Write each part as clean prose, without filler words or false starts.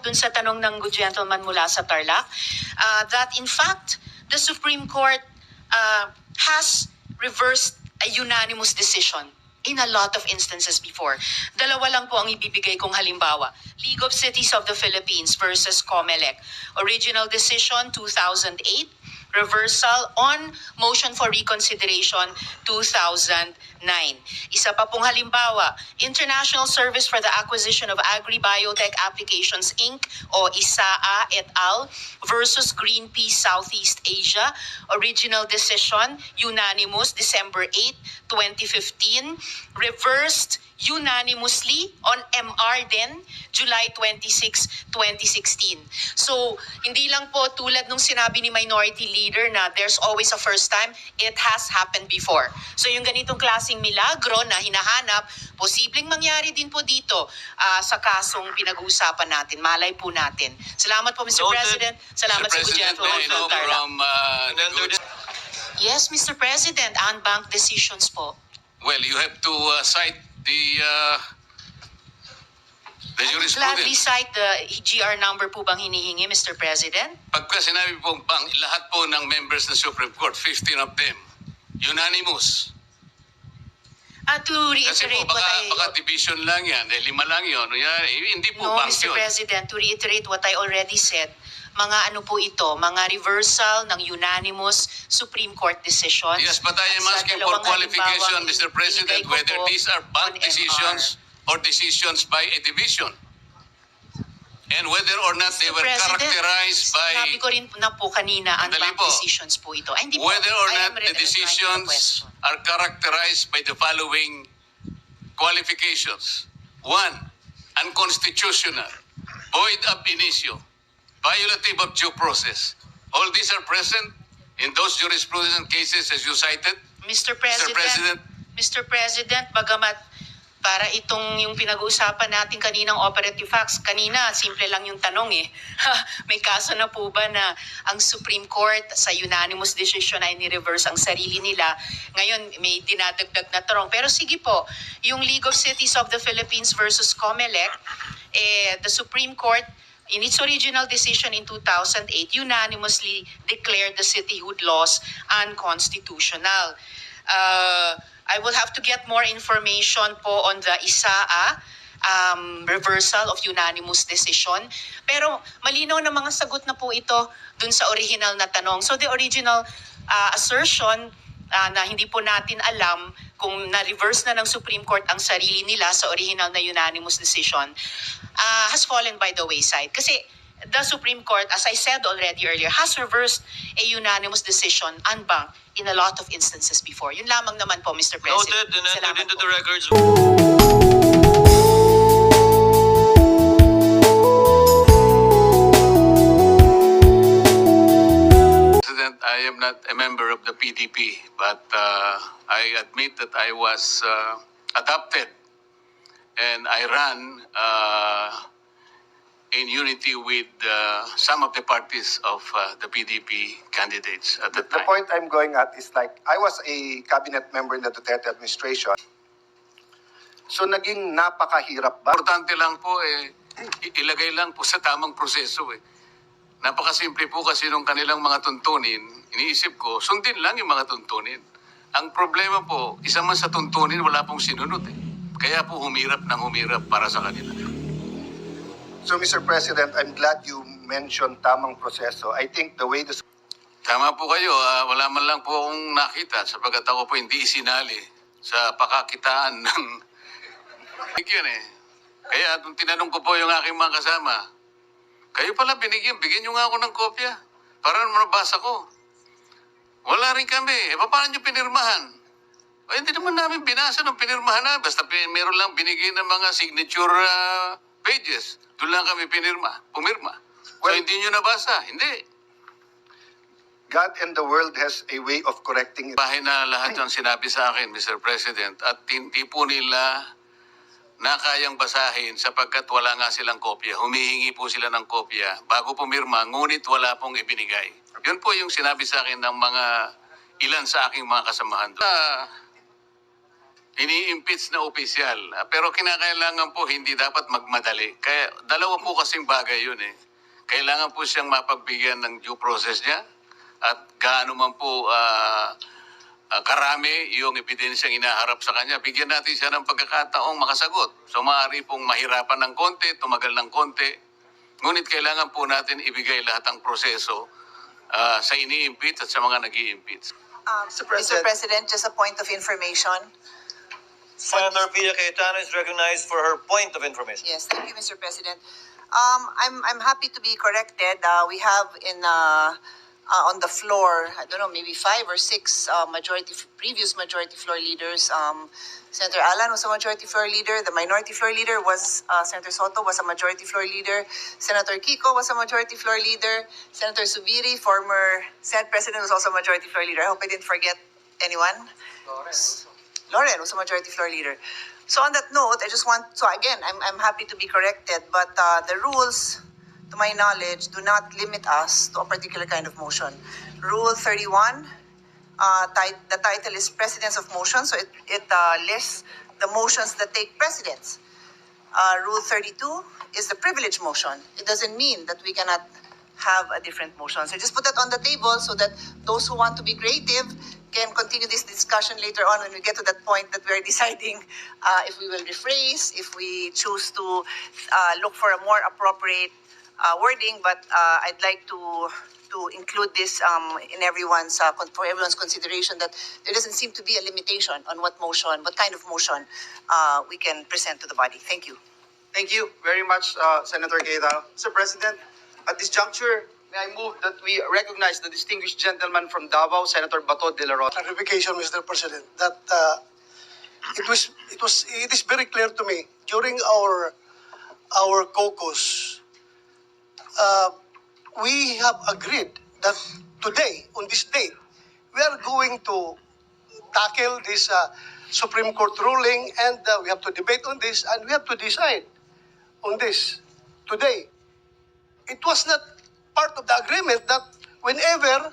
dun sa tanong ng good gentleman mula sa Tarlac, that in fact, the Supreme Court has reversed a unanimous decision in a lot of instances before. Dalawa lang po ang ibibigay kong halimbawa. League of Cities of the Philippines versus COMELEC. Original decision 2008, reversal on motion for reconsideration 2009. Isa pa pong halimbawa, International Service for the Acquisition of Agri-Biotech Applications Inc. o ISAA et al. Versus Greenpeace Southeast Asia. Original decision, unanimous, December 8, 2015. Reversed unanimously on MR din, July 26, 2016. So, hindi lang po tulad nung sinabi ni Minority Leader na there's always a first time, it has happened before. So, yung ganitong klaseng milagro na hinahanap, posibleng mangyari din po dito sa kasong pinag-uusapan natin. Malay po natin. Salamat po, Mr. President. Salamat sa good gentleman from Tarlac. Yes, Mr. President, unbanked decisions po. Well, you have to cite the Gladly jurisprudence. cite the GR number po bang hinihingi, Mr. President? Pagka sinabi pong lahat po ng members ng Supreme Court, 15 of them, unanimous. To Kasi reiterate po, what baka division lang yan, 5 lang yun. Hindi po No, bank Mr. yun. President, to reiterate what I already said, mga ano po ito, mga reversal ng unanimous Supreme Court decisions. Yes, but I am Sa asking for dalawang qualification, halimbawang Mr. President, ibigay ko whether po these are on bank MR. decisions or decisions by a division. And whether or not they Mr. were President, characterized sinabi by... ko rin na po kanina, Sandali unbanked po. decisions po ito. Ay, hindi po. Whether or I am not the replying to the decisions question. are characterized by the following qualifications. 1, unconstitutional, void ab initio, violative of due process. All these are present in those jurisprudence cases as you cited. Mr. President. Mr. President, bagamat para itong yung pinag-uusapan natin kaninang operative facts, kanina simple lang yung tanong eh. May kaso na po ba na ang Supreme Court sa unanimous decision ay ni-reverse ang sarili nila? Ngayon may dinadagdag na tanong. Pero sige po, yung League of Cities of the Philippines versus COMELEC, the Supreme Court in its original decision in 2008 unanimously declared the cityhood laws unconstitutional. I will have to get more information po on the ISAA reversal of unanimous decision. Pero malinaw na mga sagot na po ito dun sa original na tanong. So the original assertion na hindi po natin alam kung na-reverse na ng Supreme Court ang sarili nila sa original na unanimous decision has fallen by the wayside. Kasi the Supreme Court, as I said already earlier, has reversed a unanimous decision unbanked in a lot of instances before. Yun lamang naman po, Mr. President. Noted and entered Salamat into po. the records. President, I am not a member of the PDP, but I admit that I was adopted and I ran in unity with some of the parties of the PDP candidates at the The time. point I'm going at is like, I was a cabinet member in the Duterte administration. So naging napakahirap ba? Importante lang po ilagay lang po sa tamang proseso Napakasimple po kasi nung kanilang mga tuntunin, iniisip ko, sundin lang yung mga tuntunin. Ang problema po, isa man sa tuntunin, wala pong sinunod Kaya po humirap ng humirap para sa kanila. So Mr. President, I'm glad you mentioned tamang proseso. I think the way the Tama po kayo, wala man lang po akong nakita sapagkat ako po hindi isinali sa pakakitaan ng... Yun Kaya nung tinanong ko po yung aking mga kasama, kayo pala bigyan nyo nga ako ng kopya para mabasa ko. Wala rin kami. Paano nyo pinirmahan? Hindi naman namin binasa ng pinirmahan na. Basta meron lang binigay ng mga signature pages. Doon lang kami pumirma. So hindi nyo nabasa? Hindi. God and the world has a way of correcting it. Bahay na lahat yung sinabi sa akin, Mr. President, at hindi po nila na kayang basahin sapagkat wala nga silang kopya. Humihingi po sila ng kopya bago pumirma, ngunit wala pong ibinigay. Yun po yung sinabi sa akin ng mga ilan sa aking mga kasamahan doon. ini-impeach na opisyal. Pero kinakailangan po hindi dapat magmadali. Kaya dalawa po kasing bagay yun eh. Kailangan po siyang mapagbigyan ng due process niya at gaano man po karami yung ebidensyang inaharap sa kanya. Bigyan natin siya ng pagkakataong makasagot. So maaari pong mahirapan ng konti, tumagal ng konti. Ngunit kailangan po natin ibigay lahat ng proseso sa ini-impeach at sa mga nag-i-impeach. Mr. President, just a point of information. Senator Pia Cayetano is recognized for her point of information. Yes, thank you, Mr. President. I'm happy to be corrected. We have on the floor, I don't know, maybe 5 or 6 previous majority floor leaders. Senator Alan was a majority floor leader. The minority floor leader was Senator Soto was a majority floor leader. Senator Kiko was a majority floor leader. Senator Subiri, former Senate President, was also a majority floor leader. I hope I didn't forget anyone. Lauren was a majority floor leader. So on that note, I just want, so again, I'm happy to be corrected, but the rules, to my knowledge, do not limit us to a particular kind of motion. Rule 31, the title is Precedence of Motions, so it lists the motions that take precedence. Rule 32 is the privilege motion. It doesn't mean that we cannot have a different motion. So just put that on the table so that those who want to be creative can continue this discussion later on when we get to that point that we're deciding if we will rephrase, if we choose to look for a more appropriate wording. But I'd like to include this in everyone's for everyone's consideration, that there doesn't seem to be a limitation on what kind of motion we can present to the body. Thank you. Thank you very much, Senator Cayetano. Mr. President, at this juncture, may I move that we recognize the distinguished gentleman from Davao, Senator Bato de la Rosa. Clarification, Mr. President, that it is very clear to me during our caucus, we have agreed that today, on this date, we are going to tackle this Supreme Court ruling, and we have to debate on this, and we have to decide on this today. It was not part of the agreement that whenever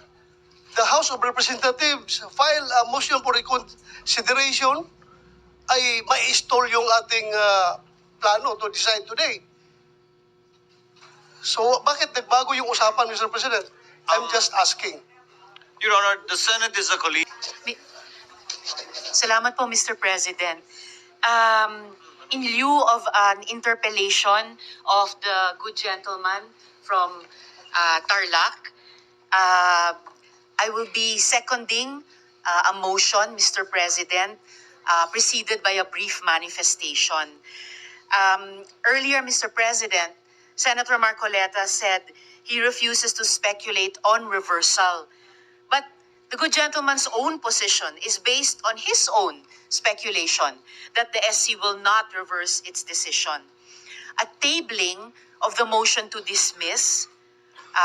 the House of Representatives file a motion for reconsideration, ay ma-install yung ating plano to decide today. So, bakit nagbago yung usapan, Mr. President? I'm just asking. Your Honor, the Senate is a collegial. Salamat po, Mr. President. In lieu of an interpellation of the good gentleman from Tarlac, I will be seconding a motion, Mr. President, preceded by a brief manifestation. Earlier, Mr. President, Senator Marcoleta said he refuses to speculate on reversal. But the good gentleman's own position is based on his own speculation that the SC will not reverse its decision. A tabling of the motion to dismiss,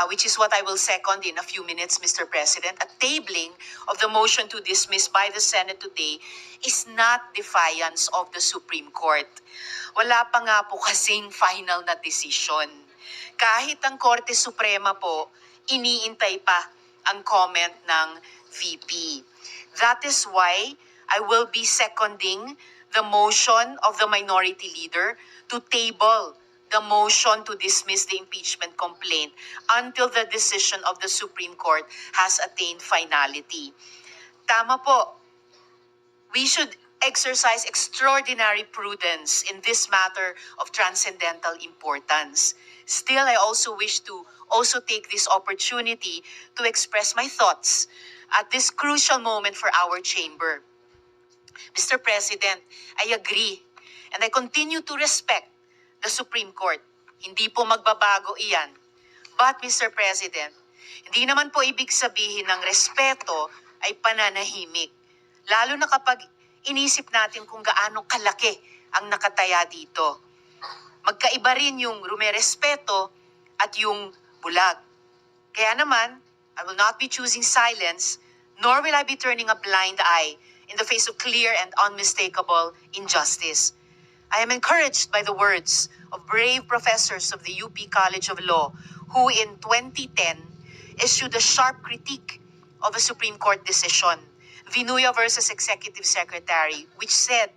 which is what I will second in a few minutes, Mr. President, a tabling of the motion to dismiss by the Senate today is not defiance of the Supreme Court. Wala pa nga po kasing final na decision. Kahit ang Korte Suprema po, iniintay pa ang comment ng VP. That is why I will be seconding the motion of the minority leader to table the motion to dismiss the impeachment complaint until the decision of the Supreme Court has attained finality. Tama po, we should exercise extraordinary prudence in this matter of transcendental importance. Still, I also wish to take this opportunity to express my thoughts at this crucial moment for our chamber. Mr. President, I agree and I continue to respect the Supreme Court. Hindi po magbabago iyan. But, Mr. President, hindi naman po ibig sabihin ng respeto ay pananahimik. Lalo na kapag inisip natin kung gaano kalaki ang nakataya dito. Magkaiba rin yung rumerespeto at yung bulag. Kaya naman, I will not be choosing silence, nor will I be turning a blind eye in the face of clear and unmistakable injustice. I am encouraged by the words of brave professors of the UP College of Law who in 2010 issued a sharp critique of a Supreme Court decision. Vinuya versus Executive Secretary, which said,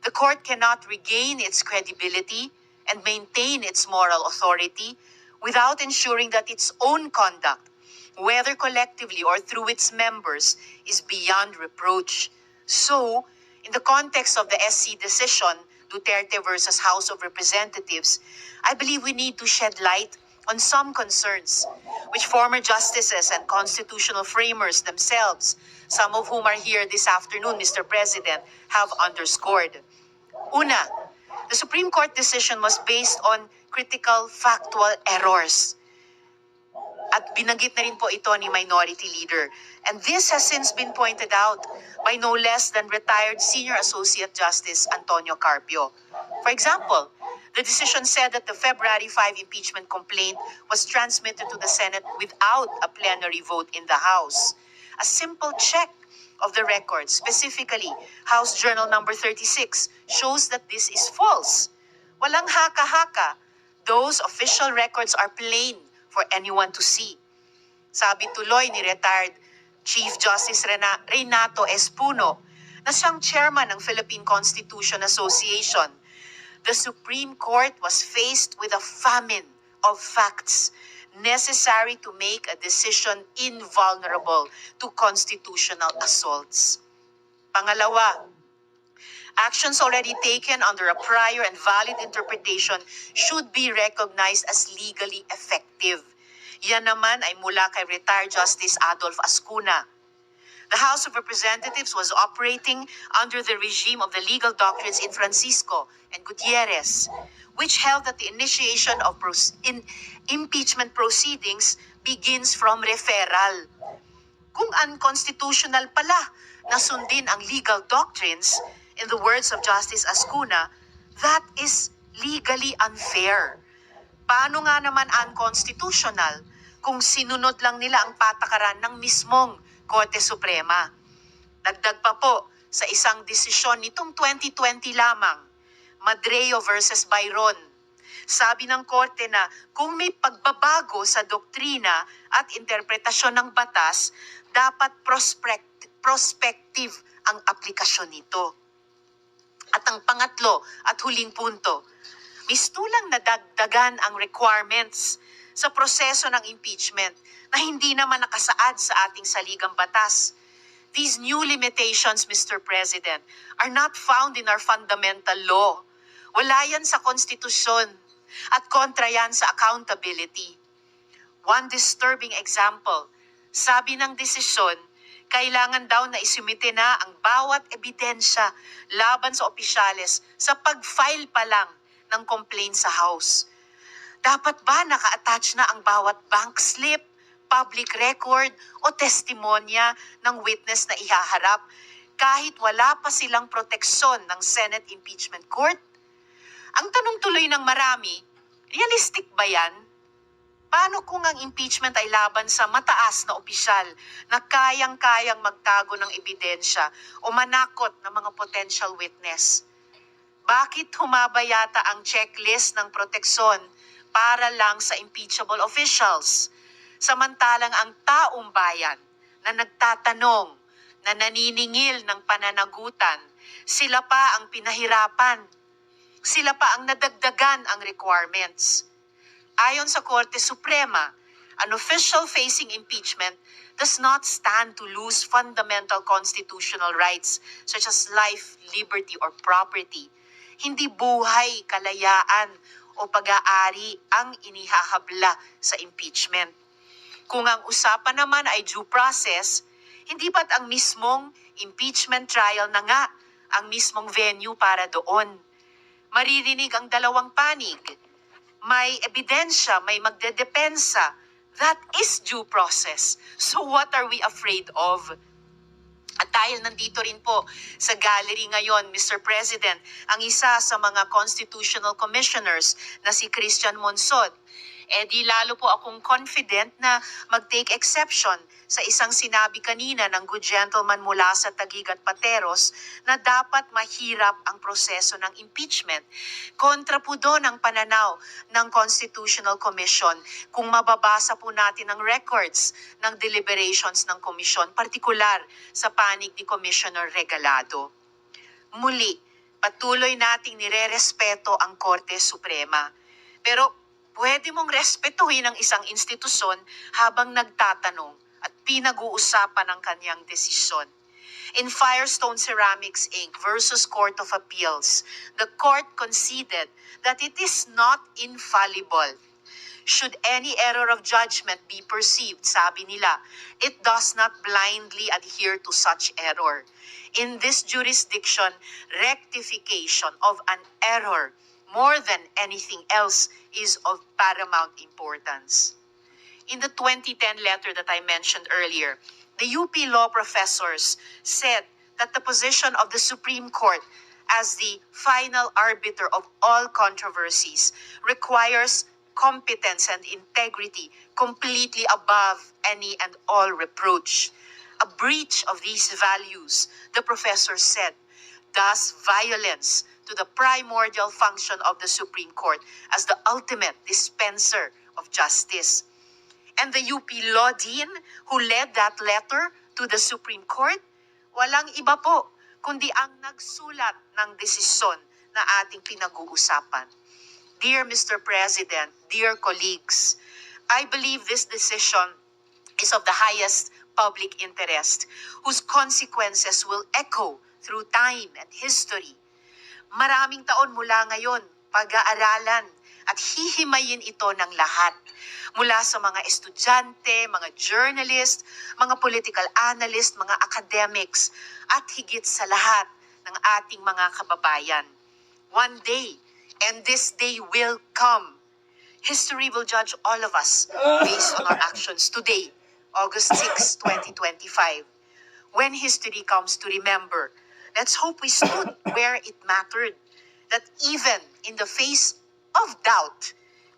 the court cannot regain its credibility and maintain its moral authority without ensuring that its own conduct, whether collectively or through its members, is beyond reproach. So, in the context of the SC decision, Duterte versus House of Representatives, I believe we need to shed light on some concerns which former justices and constitutional framers themselves, some of whom are here this afternoon, Mr. President, have underscored. Una, the Supreme Court decision was based on critical factual errors. At binanggit na rin po ito ni Minority Leader. And this has since been pointed out by no less than retired Senior Associate Justice Antonio Carpio. For example, the decision said that the February 5 impeachment complaint was transmitted to the Senate without a plenary vote in the House. A simple check of the record, specifically House Journal number 36, shows that this is false. Walang haka-haka. Those official records are plain for anyone to see. Sabi tuloy ni retired Chief Justice Renato Espuno, na siyang chairman ng Philippine Constitution Association, the Supreme Court was faced with a famine of facts necessary to make a decision invulnerable to constitutional assaults. Pangalawa, actions already taken under a prior and valid interpretation should be recognized as legally effective. Yan naman ay mula kay retired Justice Adolf Ascuna. The House of Representatives was operating under the regime of the legal doctrines in Francisco and Gutierrez, which held that the initiation of impeachment proceedings begins from referral. Kung unconstitutional pala na sundin ang legal doctrines, in the words of Justice Ascuna, that is legally unfair. Paano nga naman unconstitutional kung sinunod lang nila ang patakaran ng mismong Korte Suprema? Dagdag pa po sa isang desisyon nitong 2020 lamang, Madreo versus Byron. Sabi ng Korte na kung may pagbabago sa doktrina at interpretasyon ng batas, dapat prospective ang aplikasyon nito. At ang pangatlo at huling punto, mistulang nadagdagan ang requirements sa proseso ng impeachment na hindi naman nakasaad sa ating saligang batas. These new limitations, Mr. President, are not found in our fundamental law. Wala yan sa konstitusyon at kontra yan sa accountability. One disturbing example, sabi ng desisyon, kailangan daw na isumite na ang bawat ebidensya laban sa opisyales sa pag-file pa lang ng complaint sa House. Dapat ba naka-attach na ang bawat bank slip, public record o testimonya ng witness na ihaharap kahit wala pa silang proteksyon ng Senate Impeachment Court? Ang tanong tuloy ng marami, realistic ba yan? Paano kung ang impeachment ay laban sa mataas na opisyal na kayang-kayang magtago ng ebidensya o manakot ng mga potential witness? Bakit humaba yata ang checklist ng proteksyon para lang sa impeachable officials? Samantalang ang taong bayan na nagtatanong, na naniningil ng pananagutan, sila pa ang pinahirapan. Sila pa ang nadagdagan ang requirements. Ayon sa Korte Suprema, an official facing impeachment does not stand to lose fundamental constitutional rights such as life, liberty, or property. Hindi buhay, kalayaan, o pag-aari ang inihahabla sa impeachment. Kung ang usapan naman ay due process, hindi ba't ang mismong impeachment trial na nga ang mismong venue para doon? Maririnig ang dalawang panig. May ebidensya, may magdedepensa. That is due process. So what are we afraid of? At dahil nandito rin po sa gallery ngayon, Mr. President, ang isa sa mga constitutional commissioners na si Christian Monsod, Eh di lalo po akong confident na mag-take exception sa isang sinabi kanina ng good gentleman mula sa Taguig at Pateros na dapat mahirap ang proseso ng impeachment. Kontra po doon ang pananaw ng Constitutional Commission kung mababasa po natin ang records ng deliberations ng komisyon, partikular sa panig ni Commissioner Regalado. Muli, patuloy nating nirerespeto ang Korte Suprema. Pero pwede mong respetuhin ang isang institusyon habang nagtatanong at pinag-uusapan ang kanyang desisyon. In Firestone Ceramics Inc. versus Court of Appeals, the court conceded that it is not infallible. Should any error of judgment be perceived, sabi nila, it does not blindly adhere to such error. In this jurisdiction, rectification of an error more than anything else is of paramount importance. In the 2010 letter that I mentioned earlier, the UP law professors said that the position of the Supreme Court as the final arbiter of all controversies requires competence and integrity completely above any and all reproach. A breach of these values, the professor said, does violence to the primordial function of the Supreme Court as the ultimate dispenser of justice. And the UP Law Dean who led that letter to the Supreme Court, walang iba po kundi ang nagsulat ng desisyon na ating pinag-uusapan. Dear Mr. President, dear colleagues, I believe this decision is of the highest public interest, whose consequences will echo through time and history. Maraming taon mula ngayon, pag-aaralan at hihimayin ito ng lahat. Mula sa mga estudyante, mga journalist, mga political analyst, mga academics, at higit sa lahat ng ating mga kababayan. One day, and this day will come, history will judge all of us based on our actions today, August 6, 2025. When history comes to remember, let's hope we stood where it mattered, that even in the face of doubt,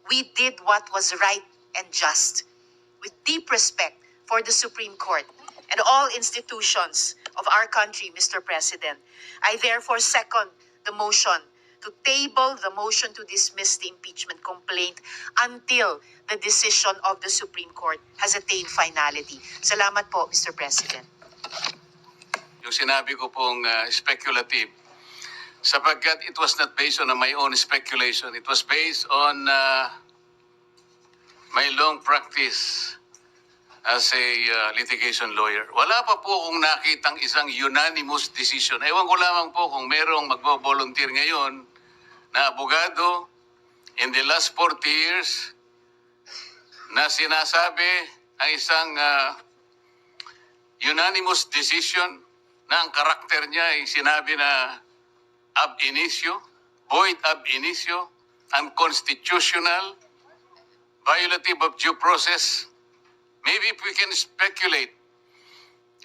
we did what was right and just. With deep respect for the Supreme Court and all institutions of our country, Mr. President, I therefore second the motion to table the motion to dismiss the impeachment complaint until the decision of the Supreme Court has attained finality. Salamat po, Mr. President. Yung sinabi ko pong speculative, sapagkat it was not based on my own speculation. It was based on my long practice as a litigation lawyer. Wala pa po akong nakitang isang unanimous decision. Ewan ko lamang po kung merong magbo-volunteer ngayon na abogado in the last 40 years na sinasabi ang isang unanimous decision na ang karakter niya ay sinabi na ab initio, void ab initio, unconstitutional, violative of due process. Maybe if we can speculate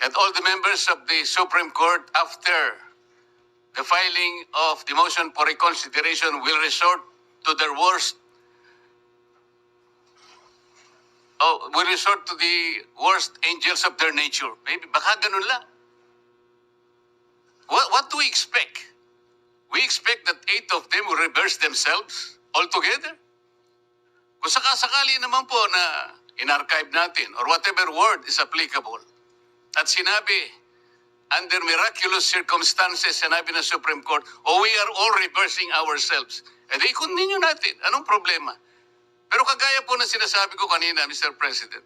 that all the members of the Supreme Court after the filing of the motion for reconsideration will resort to their will resort to the worst angels of their nature. Maybe baka ganun lang. What do we expect? We expect that 8 of them will reverse themselves altogether? Kung sakasakali naman po na in-archive natin or whatever word is applicable at sinabi, under miraculous circumstances, sinabi ng Supreme Court, we are all reversing ourselves. E di continue natin. Anong problema? Pero kagaya po na sinasabi ko kanina, Mr. President,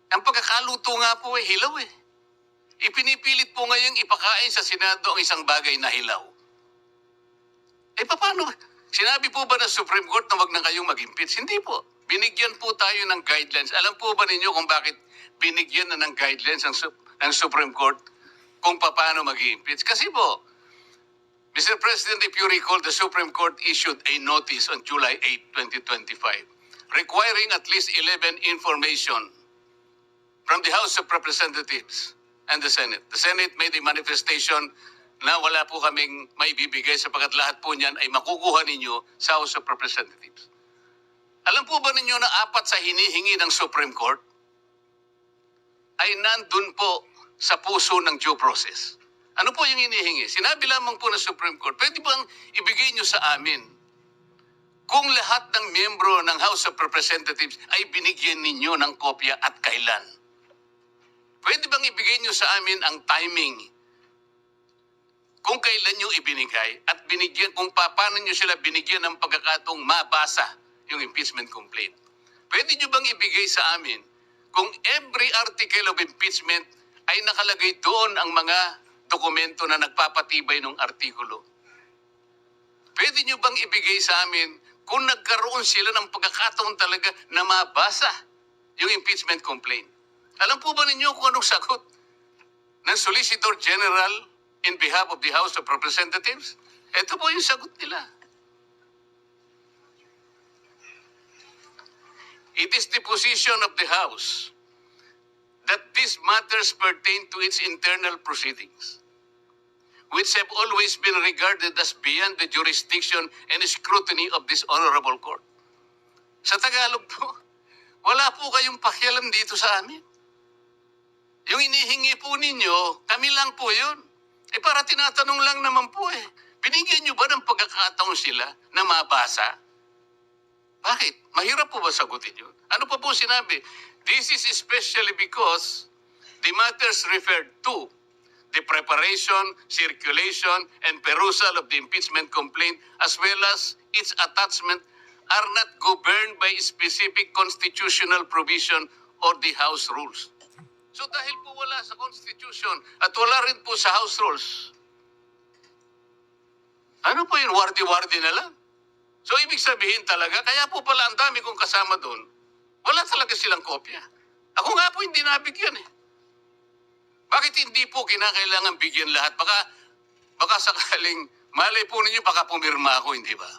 ang pagkakaluto nga po hilaw eh. Ipinipilit po ngayong ipakain sa Senado ang isang bagay na hilaw. Eh paano? Sinabi po ba ng Supreme Court na wag na kayong mag-impeach? Hindi po. Binigyan po tayo ng guidelines. Alam po ba ninyo kung bakit binigyan na ng guidelines ng Supreme Court kung paano mag-impeach? Kasi po, Mr. President, if you recall, the Supreme Court issued a notice on July 8, 2025, requiring at least 11 information from the House of Representatives and the Senate. The Senate made a manifestation na wala po kaming maibibigay sapagkat lahat po niyan ay makukuha ninyo sa House of Representatives. Alam po ba ninyo na 4 sa hinihingi ng Supreme Court ay nandun po sa puso ng due process? Ano po yung hinihingi? Sinabi lamang po ng Supreme Court, pwede bang ibigay nyo sa amin kung lahat ng miyembro ng House of Representatives ay binigyan ninyo ng kopya at kailan? Pwede bang ibigay nyo sa amin ang timing kung kailan nyo ibinigay at binigyan, kung paano nyo sila binigyan ng pagkakataong mabasa yung impeachment complaint? Pwede nyo bang ibigay sa amin kung every article of impeachment ay nakalagay doon ang mga dokumento na nagpapatibay ng artikulo? Pwede nyo bang ibigay sa amin kung nagkaroon sila ng pagkakataon talaga na mabasa yung impeachment complaint? Alam po ba ninyo kung anong sagot ng Solicitor General in behalf of the House of Representatives? Ito po yung sagot nila. It is the position of the House that these matters pertain to its internal proceedings, which have always been regarded as beyond the jurisdiction and scrutiny of this honorable court. Sa Tagalog po, wala po kayong pakialam dito sa amin. Yung inihingi po ninyo, kami lang po yun. Para tinatanong lang naman po binigyan nyo ba ng pagkakataon sila na mabasa? Bakit? Mahirap po ba sagutin yun? Ano pa po sinabi? This is especially because the matters referred to the preparation, circulation, and perusal of the impeachment complaint as well as its attachment are not governed by specific constitutional provision or the House rules. So dahil po wala sa Constitution at wala rin po sa House rules, ano po yun? Wardi-wardi na lang. So ibig sabihin talaga, kaya po pala ang dami kong kasama doon, wala talaga silang kopya. Ako nga po hindi nabigyan Bakit hindi po kinakailangan bigyan lahat? Baka sakaling malay po ninyo, baka pumirma ako, hindi ba?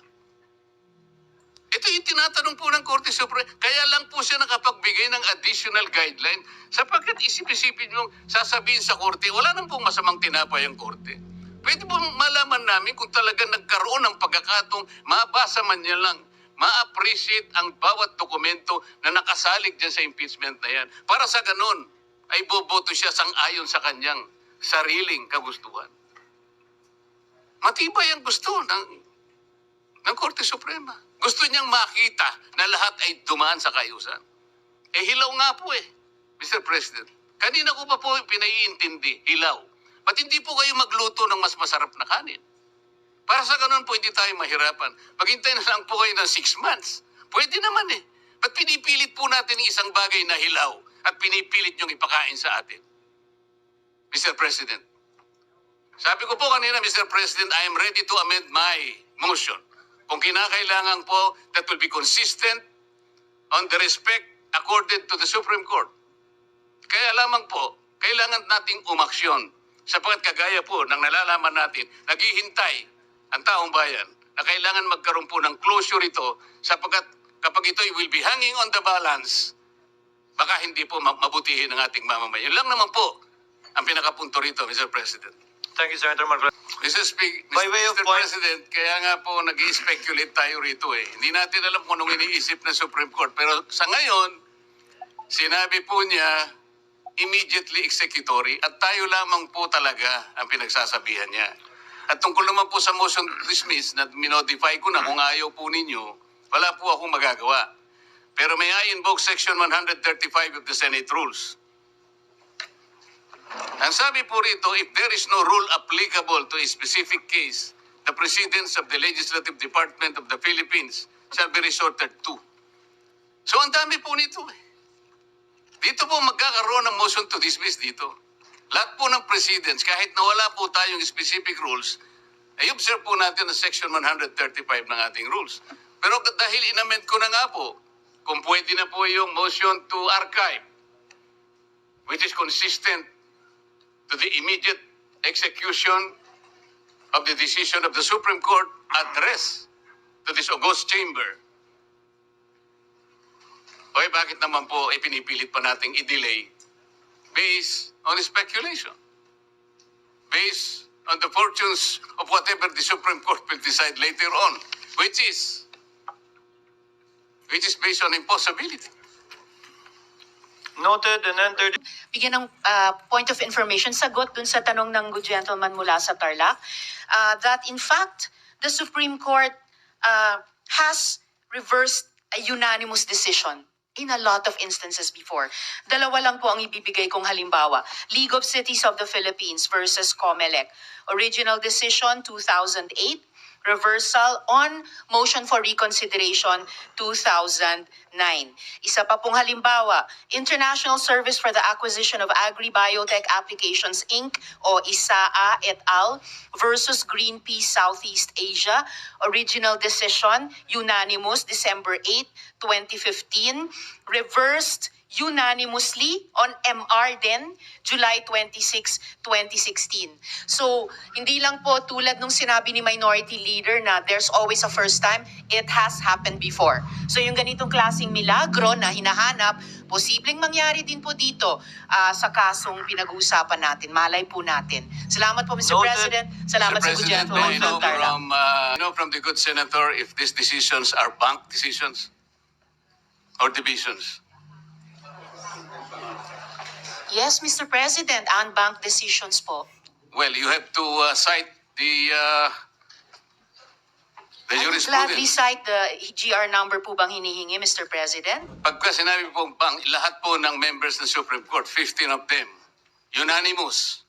Ito yung tinatanong po ng Korte Suprema. Kaya lang po siya nakapagbigay ng additional guideline sapagkat isip-isipin nyo, sasabihin sa Korte, wala nang pong masamang tinapay ang Korte. Pwede po malaman namin kung talaga nagkaroon ng pagkakataong mabasa man niya lang, ma-appreciate ang bawat dokumento na nakasalig dyan sa impeachment na yan. Para sa ganun, ay boboto siya sang-ayon sa kanyang sariling kagustuhan. Matibay ang gusto ng Korte Suprema. Gusto niyang makita na lahat ay dumaan sa kayusan. Hilaw nga po Mr. President. Kanina ko pa po pinaiintindi, hilaw. Ba't hindi po kayo magluto ng mas masarap na kanin? Para sa ganun po, hindi tayo mahirapan. Maghintay na lang po kayo ng 6 months. Pwede naman Ba't pinipilit po natin yung isang bagay na hilaw at pinipilit niyong ipakain sa atin? Mr. President, sabi ko po kanina, Mr. President, I am ready to amend my motion. Kung kinakailangan po, that will be consistent on the respect accorded to the Supreme Court. Kaya lamang po, kailangan nating umaksyon sapagkat kagaya po ng nalalaman natin, naghihintay ang taong bayan na kailangan magkaroon po ng closure ito sapagkat kapag ito will be hanging on the balance, baka hindi po mabutihin ang ating mamamayan. Yun lang naman po ang pinakapunto rito, Mr. President. Thank you, Senator Marcoleta. By way of Mr. point- President, kaya nga po nag-i-speculate tayo rito Hindi natin alam kung anong iniisip ng Supreme Court. Pero sa ngayon, sinabi po niya, immediately executory at tayo lamang po talaga ang pinagsasabihan niya. At tungkol naman po sa motion to dismiss na minodify ko na kung ayaw po ninyo, wala po akong magagawa. Pero may I invoke Section 135 of the Senate Rules. Ang sabi po rito, if there is no rule applicable to a specific case, the Presidents of the Legislative Department of the Philippines shall be resorted to. So ang dami po nito Dito po magkakaroon ng motion to dismiss dito. Lahat po ng presidents, kahit na wala po tayong specific rules, ay observe po natin ang Section 135 ng ating rules. Pero dahil inamend ko na nga po, kung pwede na po yung motion to archive, which is consistent to the immediate execution of the decision of the Supreme Court addressed to this august chamber. Okay, bakit naman po pinipilit pa nating i-delay based on speculation? Based on the fortunes of whatever the Supreme Court will decide later on, which is which is based on impossibility. Noted and entered. Bigyan ng point of information, sagot dun sa tanong ng good gentleman mula sa Tarlac, that in fact, the Supreme Court has reversed a unanimous decision in a lot of instances before. Dalawa lang po ang ibibigay kong halimbawa. League of Cities of the Philippines versus COMELEC. Original decision, 2008. Reversal on motion for reconsideration 2009. Isa pa pong halimbawa, International Service for the Acquisition of Agri-Biotech Applications Inc. o ISAA et al. Versus Greenpeace Southeast Asia. Original decision, unanimous, December 8, 2015. Reversed unanimously on MR din, July 26, 2016. So, hindi lang po tulad nung sinabi ni Minority Leader na there's always a first time, it has happened before. So, yung ganitong klaseng milagro na hinahanap, posibleng mangyari din po dito sa kasong pinag-uusapan natin. Malay po natin. Salamat po, Mr. Noted. President. Salamat sa good gentleman I know from Tarlac. from the good senator if these decisions are bank decisions or divisions. Yes, Mr. President, unbanked decisions po. Well, you have to cite the I would gladly jurisprudence. cite the GR number po bang hinihingi, Mr. President? Pagka sinabi po bank, lahat po ng members ng Supreme Court, 15 of them, unanimous.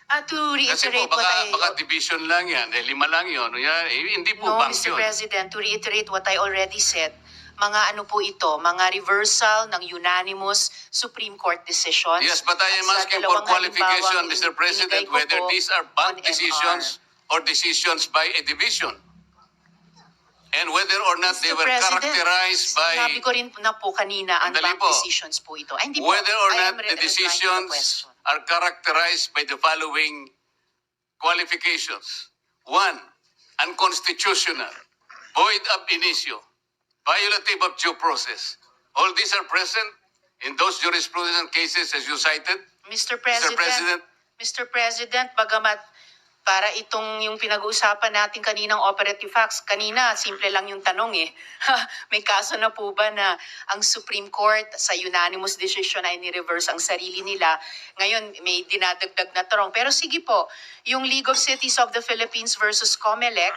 To Kasi reiterate po, what I... baka division lang yan, 5 lang yun. Hindi po No, bank Mr. yun. President, to reiterate what I already said, mga ano po ito, mga reversal ng unanimous Supreme Court decisions. Yes, but I am At sa asking for dalawang qualification, halimbawang Mr. President, binigay ko whether po these are on bank MR. decisions or decisions by a division. And whether or not they Mr. were President, characterized sinabi by, ko rin na po kanina, Sandali unbanked po. decisions po ito. Ay, hindi po. whether or I am not the replying to the decisions question. are characterized by the following qualifications. 1, unconstitutional, void ab initio, violative of due process. All these are present in those jurisprudence cases as you cited. Mr. President. Mr. President, bagamat para itong yung pinag-uusapan natin kaninang operative facts, kanina simple lang yung tanong eh. May kaso na po ba na ang Supreme Court sa unanimous decision ay ni-reverse ang sarili nila? Ngayon may dinadagdag na tarong. Pero sige po, yung League of Cities of the Philippines versus COMELEC,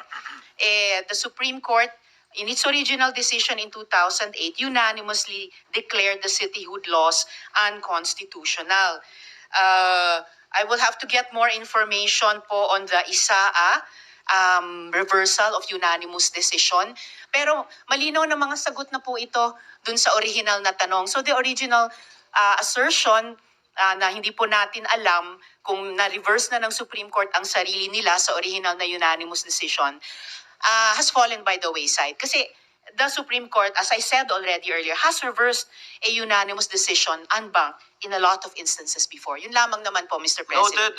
the Supreme Court in its original decision in 2008, unanimously declared the cityhood laws unconstitutional. I will have to get more information po on the ISAA reversal of unanimous decision. Pero malinaw na mga sagot na po ito dun sa original na tanong. So the original assertion na hindi po natin alam kung na-reverse na ng Supreme Court ang sarili nila sa original na unanimous decision has fallen by the wayside. Kasi the Supreme Court, as I said already earlier, has reversed a unanimous decision unbanked in a lot of instances before. Yun lamang naman po, Mr. President. Noted.